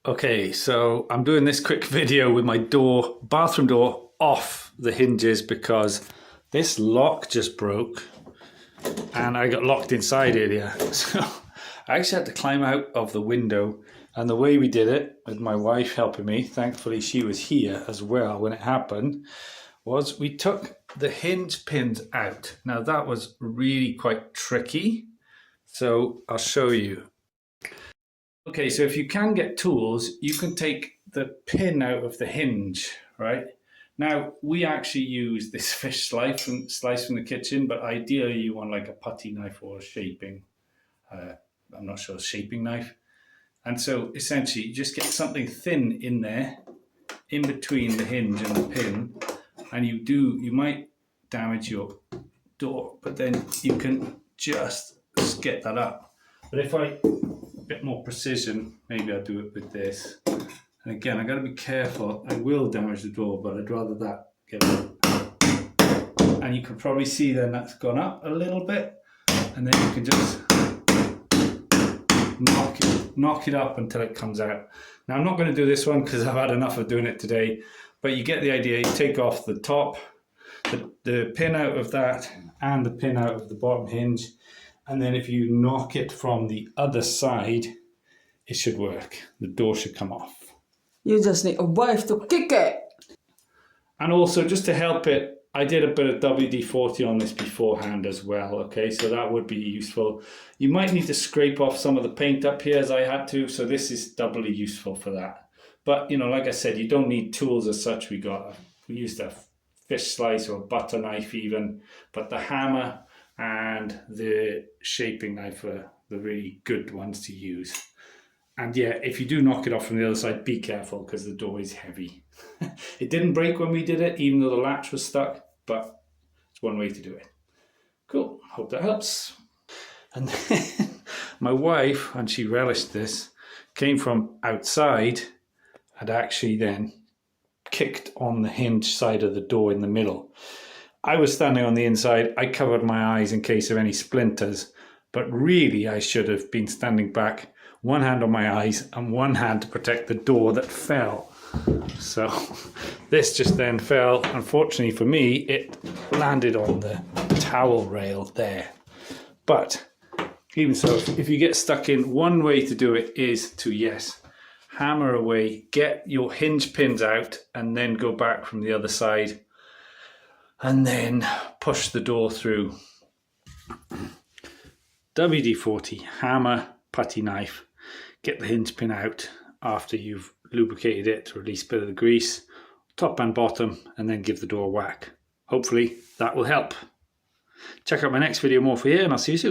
Okay, so I'm doing this quick video with my bathroom door off the hinges because this lock just broke and I got locked inside earlier. So I actually had to climb out of the window, and the way we did it, with my wife helping me, thankfully she was here as well when it happened, was we took the hinge pins out. Now that was really quite tricky, so I'll show you. Okay, so if you can get tools, you can take the pin out of the hinge, right? Now, we actually use this fish slice from the kitchen, but ideally you want like a putty knife or a shaping, I'm not sure, shaping knife. And so essentially you just get something thin in there, in between the hinge and the pin, and you might damage your door, but then you can just get that up. But if a bit more precision, maybe I'll do it with this. And again, I got to be careful. I will damage the door, but I'd rather that get up. And you can probably see then that's gone up a little bit, and then you can just knock it up until it comes out. Now I'm not going to do this one because I've had enough of doing it today, but you get the idea. You take off the top, the pin out of that, and the pin out of the bottom hinge. And then if you knock it from the other side, it should work. The door should come off. You just need a wife to kick it. And also, just to help it, I did a bit of WD-40 on this beforehand as well, okay? So that would be useful. You might need to scrape off some of the paint up here as I had to, so this is doubly useful for that. But, you know, like I said, you don't need tools as such. We used a fish slice or a butter knife even, but the hammer and the shaping knife are the really good ones to use. And yeah, if you do knock it off from the other side, be careful because the door is heavy. It didn't break when we did it, even though the latch was stuck, but it's one way to do it. Cool, hope that helps. And then my wife, and she relished this, came from outside and actually then kicked on the hinge side of the door in the middle. I was standing on the inside. I covered my eyes in case of any splinters, but really I should have been standing back, one hand on my eyes and one hand to protect the door that fell. So this just then fell. Unfortunately for me, it landed on the towel rail there. But even so, if you get stuck in, one way to do it is to, yes, hammer away, get your hinge pins out and then go back from the other side. And then push the door through. WD-40, hammer, putty knife. Get the hinge pin out after you've lubricated it to release a bit of the grease, top and bottom, and then give the door a whack. Hopefully that will help. Check out my next video more for here, and I'll see you soon.